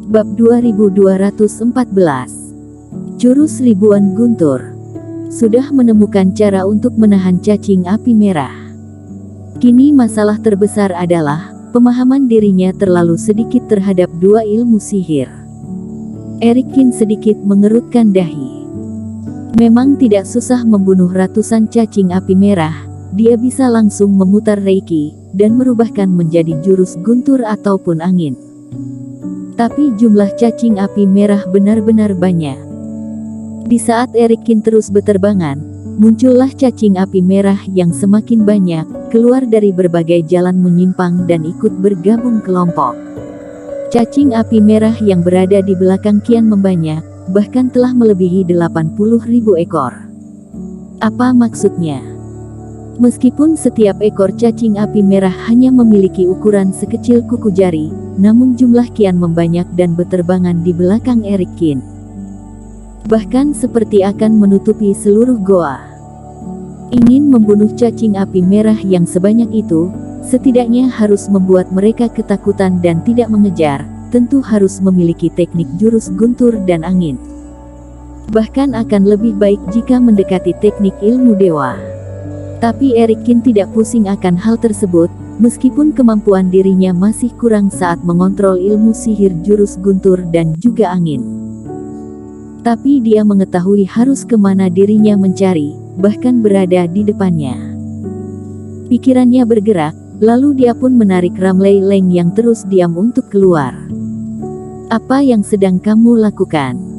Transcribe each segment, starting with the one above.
Bab 2214. Jurus Ribuan Guntur. Sudah menemukan cara untuk menahan cacing api merah. Kini masalah terbesar adalah pemahaman dirinya terlalu sedikit terhadap dua ilmu sihir. Erikin sedikit mengerutkan dahi. Memang tidak susah membunuh ratusan cacing api merah. Dia bisa langsung memutar reiki dan merubahkan menjadi jurus guntur ataupun angin. Tapi jumlah cacing api merah benar-benar banyak. Di saat Erikin terus beterbangan, muncullah cacing api merah yang semakin banyak, keluar dari berbagai jalan menyimpang dan ikut bergabung kelompok. Cacing api merah yang berada di belakang kian membanyak, bahkan telah melebihi 80.000 ekor. Apa maksudnya? Meskipun setiap ekor cacing api merah hanya memiliki ukuran sekecil kuku jari, namun jumlah kian membanyak dan beterbangan di belakang Erikin. Bahkan seperti akan menutupi seluruh goa. Ingin membunuh cacing api merah yang sebanyak itu, setidaknya harus membuat mereka ketakutan dan tidak mengejar, tentu harus memiliki teknik jurus guntur dan angin. Bahkan akan lebih baik jika mendekati teknik ilmu dewa. Tapi Erikin tidak pusing akan hal tersebut, meskipun kemampuan dirinya masih kurang saat mengontrol ilmu sihir jurus guntur dan juga angin. Tapi dia mengetahui harus kemana dirinya mencari, bahkan berada di depannya. Pikirannya bergerak, lalu dia pun menarik Ramley Leng yang terus diam untuk keluar. Apa yang sedang kamu lakukan?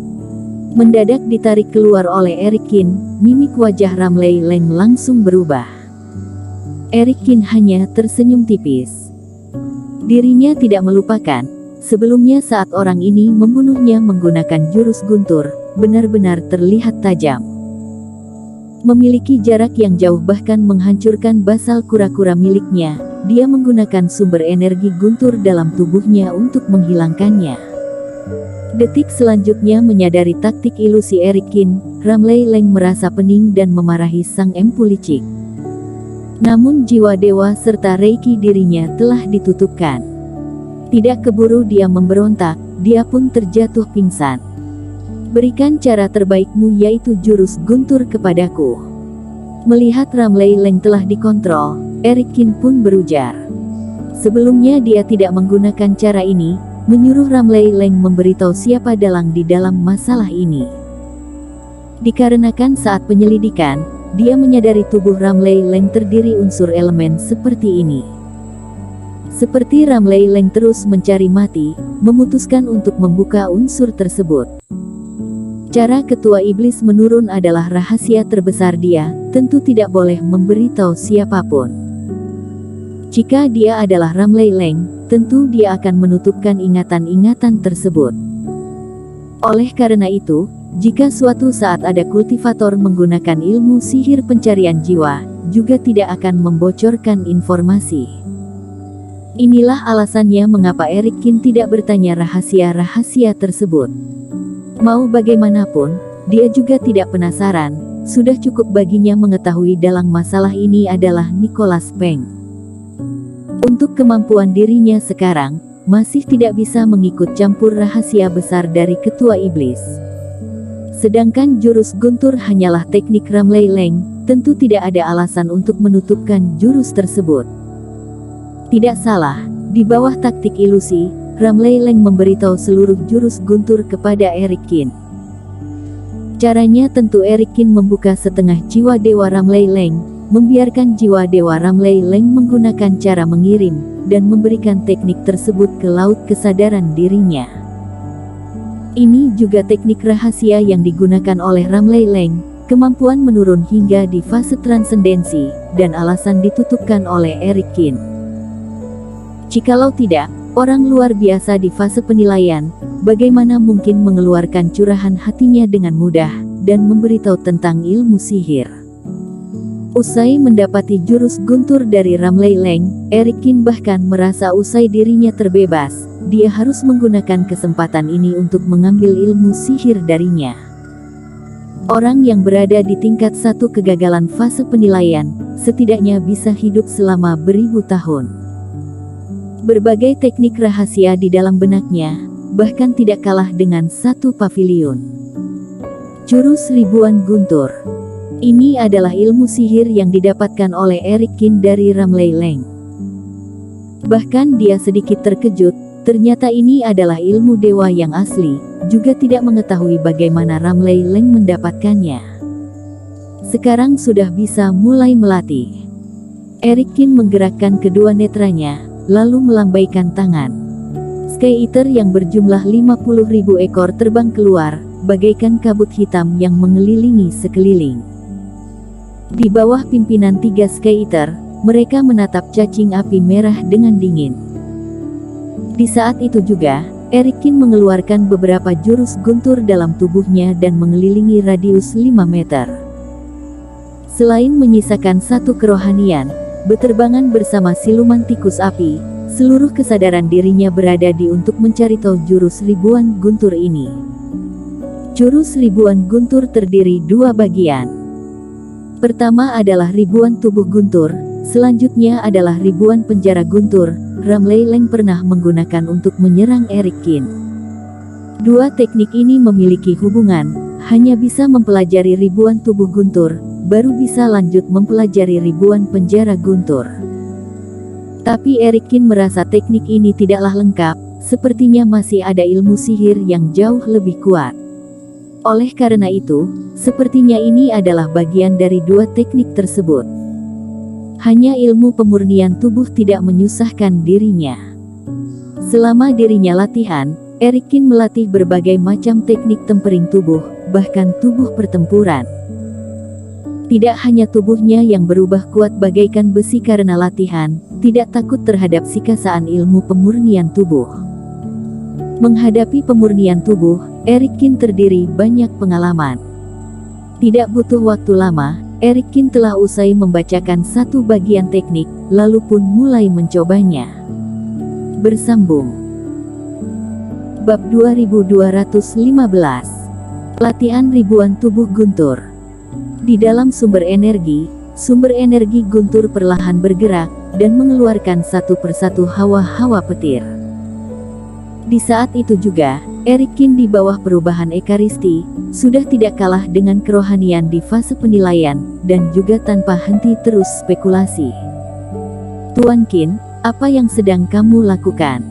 Mendadak ditarik keluar oleh Erikin, mimik wajah Ramley Leng langsung berubah. Erikin hanya tersenyum tipis. Dirinya tidak melupakan, sebelumnya saat orang ini membunuhnya menggunakan jurus guntur, benar-benar terlihat tajam. Memiliki jarak yang jauh bahkan menghancurkan basal kura-kura miliknya, dia menggunakan sumber energi guntur dalam tubuhnya untuk menghilangkannya. Detik selanjutnya menyadari taktik ilusi Erikin, Ramley Leng merasa pening dan memarahi sang empu licik. Namun jiwa dewa serta reiki dirinya telah ditutupkan. Tidak keburu dia memberontak, dia pun terjatuh pingsan. Berikan cara terbaikmu yaitu jurus guntur kepadaku. Melihat Ramley Leng telah dikontrol, Erikin pun berujar. Sebelumnya dia tidak menggunakan cara ini, menyuruh Ramley Leng memberitahu siapa dalang di dalam masalah ini. Dikarenakan saat penyelidikan, dia menyadari tubuh Ramley Leng terdiri unsur elemen seperti ini. Seperti Ramley Leng terus mencari mati, memutuskan untuk membuka unsur tersebut. Cara ketua iblis menurun adalah rahasia terbesar dia, tentu tidak boleh memberitahu siapapun. Jika dia adalah Ramley Leng, tentu dia akan menutupkan ingatan-ingatan tersebut. Oleh karena itu, jika suatu saat ada kultivator menggunakan ilmu sihir pencarian jiwa, juga tidak akan membocorkan informasi. Inilah alasannya mengapa Erikin tidak bertanya rahasia-rahasia tersebut. Mau bagaimanapun, dia juga tidak penasaran, sudah cukup baginya mengetahui dalang masalah ini adalah Nicholas Peng. Untuk kemampuan dirinya sekarang, masih tidak bisa mengikut campur rahasia besar dari ketua iblis. Sedangkan jurus guntur hanyalah teknik Ramley Leng, tentu tidak ada alasan untuk menutupkan jurus tersebut. Tidak salah, di bawah taktik ilusi, Ramley Leng memberitahu seluruh jurus guntur kepada Erikin. Caranya tentu Erikin membuka setengah jiwa dewa Ramley Leng, membiarkan jiwa dewa Ramley Leng menggunakan cara mengirim, dan memberikan teknik tersebut ke laut kesadaran dirinya. Ini juga teknik rahasia yang digunakan oleh Ramley Leng, kemampuan menurun hingga di fase transendensi, dan alasan ditutupkan oleh Erikin. Jikalau tidak, orang luar biasa di fase penilaian, bagaimana mungkin mengeluarkan curahan hatinya dengan mudah, dan memberitahu tentang ilmu sihir. Usai mendapati jurus guntur dari Ramley Leng, Erikin bahkan merasa usai dirinya terbebas, dia harus menggunakan kesempatan ini untuk mengambil ilmu sihir darinya. Orang yang berada di tingkat 1 kegagalan fase penilaian, setidaknya bisa hidup selama beribu tahun. Berbagai teknik rahasia di dalam benaknya, bahkan tidak kalah dengan satu pavilion. Jurus Ribuan Guntur. Ini adalah ilmu sihir yang didapatkan oleh Eric Qin dari Ramley Leng. Bahkan dia sedikit terkejut, ternyata ini adalah ilmu dewa yang asli, juga tidak mengetahui bagaimana Ramley Leng mendapatkannya. Sekarang sudah bisa mulai melatih. Eric Qin menggerakkan kedua netranya, lalu melambaikan tangan. Sky Eater yang berjumlah 50.000 ekor terbang keluar, bagaikan kabut hitam yang mengelilingi sekeliling. Di bawah pimpinan 3 Sky Eater, mereka menatap cacing api merah dengan dingin. Di saat itu juga, Eric Qin mengeluarkan beberapa jurus guntur dalam tubuhnya dan mengelilingi radius 5 meter. Selain menyisakan satu kerohanian, beterbangan bersama siluman tikus api, seluruh kesadaran dirinya berada di untuk mencari tahu jurus Ribuan Guntur ini. Jurus Ribuan Guntur terdiri 2 bagian. Pertama adalah Ribuan Tubuh Guntur, selanjutnya adalah Ribuan Penjara Guntur. Ramley Leng pernah menggunakan untuk menyerang Eric Qin. Dua teknik ini memiliki hubungan, hanya bisa mempelajari Ribuan Tubuh Guntur, baru bisa lanjut mempelajari Ribuan Penjara Guntur. Tapi Eric Qin merasa teknik ini tidaklah lengkap, sepertinya masih ada ilmu sihir yang jauh lebih kuat. Oleh karena itu, sepertinya ini adalah bagian dari 2 teknik tersebut. Hanya ilmu pemurnian tubuh tidak menyusahkan dirinya. Selama dirinya latihan, Eric Qin melatih berbagai macam teknik tempering tubuh, bahkan tubuh pertempuran. Tidak hanya tubuhnya yang berubah kuat bagaikan besi karena latihan, tidak takut terhadap sikasaan ilmu pemurnian tubuh. Menghadapi pemurnian tubuh, Eric Qin terdiri banyak pengalaman. Tidak butuh waktu lama, Eric Qin telah usai membacakan satu bagian teknik, lalu pun mulai mencobanya. Bersambung. Bab 2215. Latihan Ribuan Tubuh Guntur. Di dalam sumber energi guntur perlahan bergerak, dan mengeluarkan satu persatu hawa-hawa petir. Di saat itu juga, Eric Qin di bawah perubahan ekaristi, sudah tidak kalah dengan kerohanian di fase penilaian, dan juga tanpa henti terus spekulasi. Tuan Qin, apa yang sedang kamu lakukan?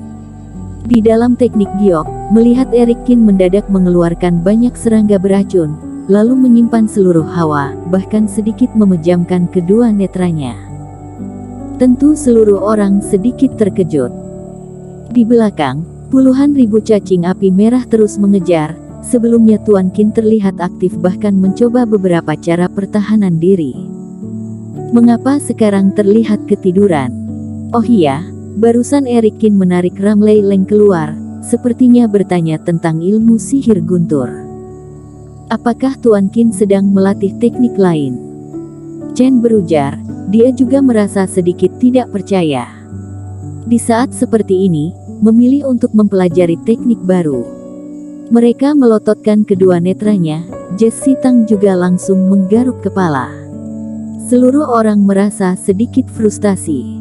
Di dalam teknik giok, melihat Eric Qin mendadak mengeluarkan banyak serangga beracun, lalu menyimpan seluruh hawa, bahkan sedikit memejamkan kedua netranya. Tentu seluruh orang sedikit terkejut. Di belakang, puluhan ribu cacing api merah terus mengejar. Sebelumnya Tuan Qin terlihat aktif bahkan mencoba beberapa cara pertahanan diri. Mengapa sekarang terlihat ketiduran? Oh iya, barusan Eric Qin menarik Ramley Leng keluar, sepertinya bertanya tentang ilmu sihir guntur. Apakah Tuan Qin sedang melatih teknik lain? Chen berujar, dia juga merasa sedikit tidak percaya. Di saat seperti ini, memilih untuk mempelajari teknik baru. Mereka melototkan kedua netranya, Jesse Tang juga langsung menggaruk kepala. Seluruh orang merasa sedikit frustasi.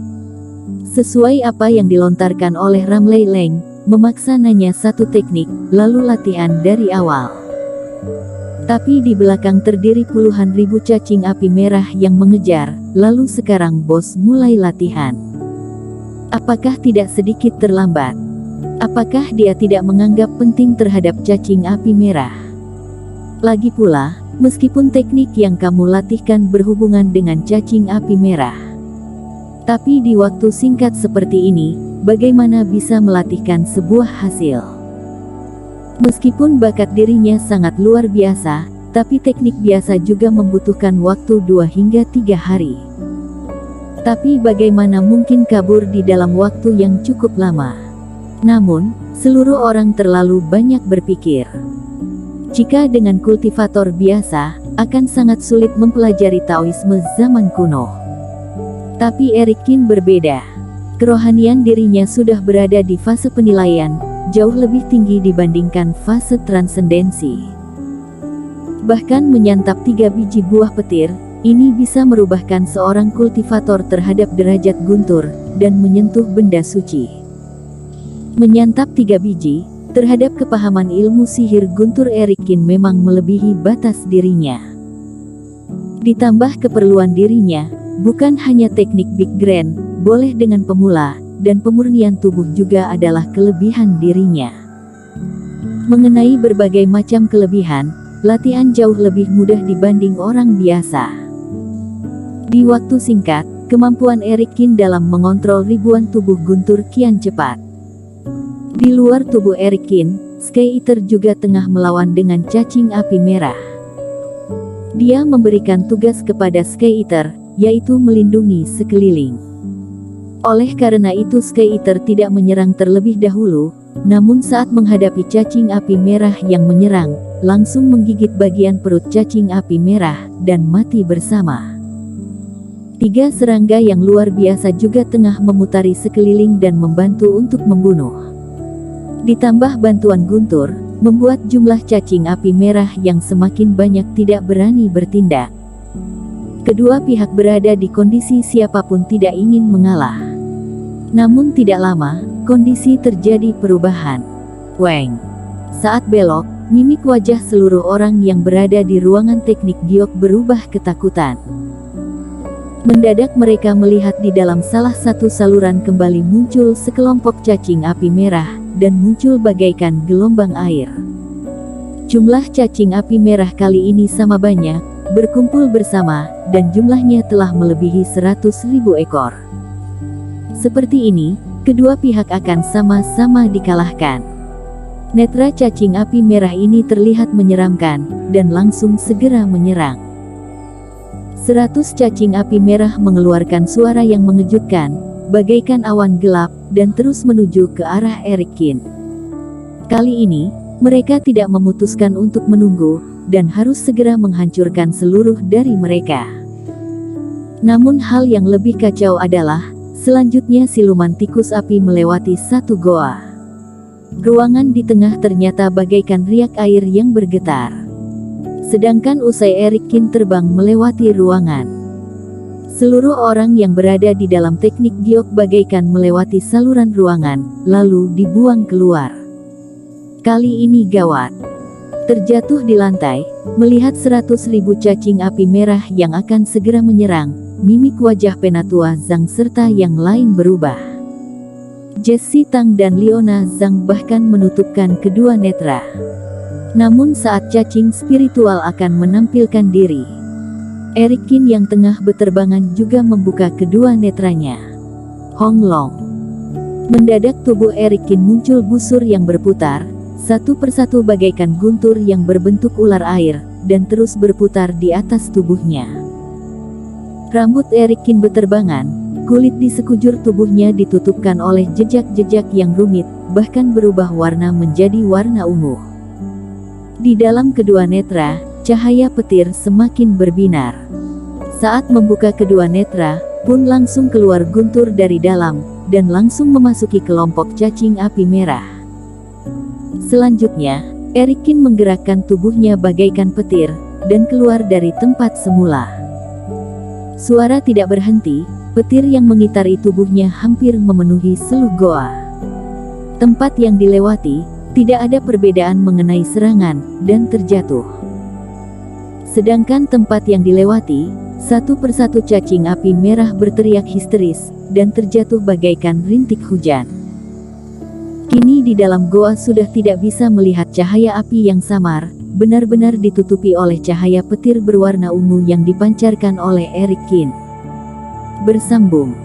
Sesuai apa yang dilontarkan oleh Ramley Leng, memaksa nanya satu teknik, lalu latihan dari awal. Tapi di belakang terdiri puluhan ribu cacing api merah yang mengejar, lalu sekarang bos mulai latihan. Apakah tidak sedikit terlambat? Apakah dia tidak menganggap penting terhadap cacing api merah? Lagi pula, meskipun teknik yang kamu latihkan berhubungan dengan cacing api merah, tapi di waktu singkat seperti ini, bagaimana bisa melatihkan sebuah hasil? Meskipun bakat dirinya sangat luar biasa, tapi teknik biasa juga membutuhkan waktu 2 hingga 3 hari. Tapi bagaimana mungkin kabur di dalam waktu yang cukup lama? Namun, seluruh orang terlalu banyak berpikir. Jika dengan kultivator biasa, akan sangat sulit mempelajari Taoisme zaman kuno. Tapi Eric Qin berbeda. Kerohanian dirinya sudah berada di fase penilaian, jauh lebih tinggi dibandingkan fase transendensi. Bahkan menyantap 3 biji buah petir, ini bisa merubahkan seorang kultivator terhadap derajat guntur, dan menyentuh benda suci. Menyantap 3 biji, Terhadap kepahaman ilmu sihir Guntur Erikin memang melebihi batas dirinya. Ditambah keperluan dirinya, bukan hanya teknik Big Grand, boleh dengan pemula, dan pemurnian tubuh juga adalah kelebihan dirinya. Mengenai berbagai macam kelebihan, latihan jauh lebih mudah dibanding orang biasa. Di waktu singkat, kemampuan Erikin dalam mengontrol ribuan tubuh Guntur kian cepat. Di luar tubuh Erikin, Sky Eater juga tengah melawan dengan cacing api merah. Dia memberikan tugas kepada Sky Eater, yaitu melindungi sekeliling. Oleh karena itu Sky Eater tidak menyerang terlebih dahulu, namun saat menghadapi cacing api merah yang menyerang, langsung menggigit bagian perut cacing api merah, dan mati bersama. 3 serangga yang luar biasa juga tengah memutari sekeliling dan membantu untuk membunuh. Ditambah bantuan Guntur, membuat jumlah cacing api merah yang semakin banyak tidak berani bertindak. Kedua pihak berada di kondisi siapapun tidak ingin mengalah. Namun tidak lama, kondisi terjadi perubahan. Weng. Saat belok, mimik wajah seluruh orang yang berada di ruangan teknik giok berubah ketakutan. Mendadak mereka melihat di dalam salah satu saluran kembali muncul sekelompok cacing api merah, dan muncul bagaikan gelombang air. Jumlah cacing api merah kali ini sama banyak, berkumpul bersama, dan jumlahnya telah melebihi 100.000 ekor. Seperti ini, kedua pihak akan sama-sama dikalahkan. Netra cacing api merah ini terlihat menyeramkan, dan langsung segera menyerang. 100 cacing api merah mengeluarkan suara yang mengejutkan, bagaikan awan gelap, dan terus menuju ke arah Erikin. Kali ini, mereka tidak memutuskan untuk menunggu, dan harus segera menghancurkan seluruh dari mereka. Namun hal yang lebih kacau adalah, selanjutnya siluman tikus api melewati satu goa. Ruangan di tengah ternyata bagaikan riak air yang bergetar. Sedangkan usai Erikin terbang melewati ruangan, seluruh orang yang berada di dalam teknik giok bagaikan melewati saluran ruangan, lalu dibuang keluar. Kali ini gawat. Terjatuh di lantai, melihat 100.000 cacing api merah yang akan segera menyerang, mimik wajah Penatua Zhang serta yang lain berubah. Jessie Tang dan Leona Zhang bahkan menutupkan kedua netra. Namun saat cacing spiritual akan menampilkan diri, Erikin yang tengah beterbangan juga membuka kedua netranya. Hong Long. Mendadak tubuh Erikin muncul busur yang berputar, satu persatu bagaikan guntur yang berbentuk ular air, dan terus berputar di atas tubuhnya. Rambut Erikin beterbangan, kulit di sekujur tubuhnya ditutupkan oleh jejak-jejak yang rumit, bahkan berubah warna menjadi warna ungu. Di dalam kedua netra, cahaya petir semakin berbinar. Saat membuka kedua netra, pun langsung keluar guntur dari dalam, dan langsung memasuki kelompok cacing api merah. Selanjutnya, Erikin menggerakkan tubuhnya bagaikan petir, dan keluar dari tempat semula. Suara tidak berhenti, petir yang mengitari tubuhnya hampir memenuhi seluruh goa. Tempat yang dilewati, tidak ada perbedaan mengenai serangan, dan terjatuh. Sedangkan tempat yang dilewati, satu persatu cacing api merah berteriak histeris, dan terjatuh bagaikan rintik hujan. Kini di dalam goa sudah tidak bisa melihat cahaya api yang samar, benar-benar ditutupi oleh cahaya petir berwarna ungu yang dipancarkan oleh Erikin. Bersambung.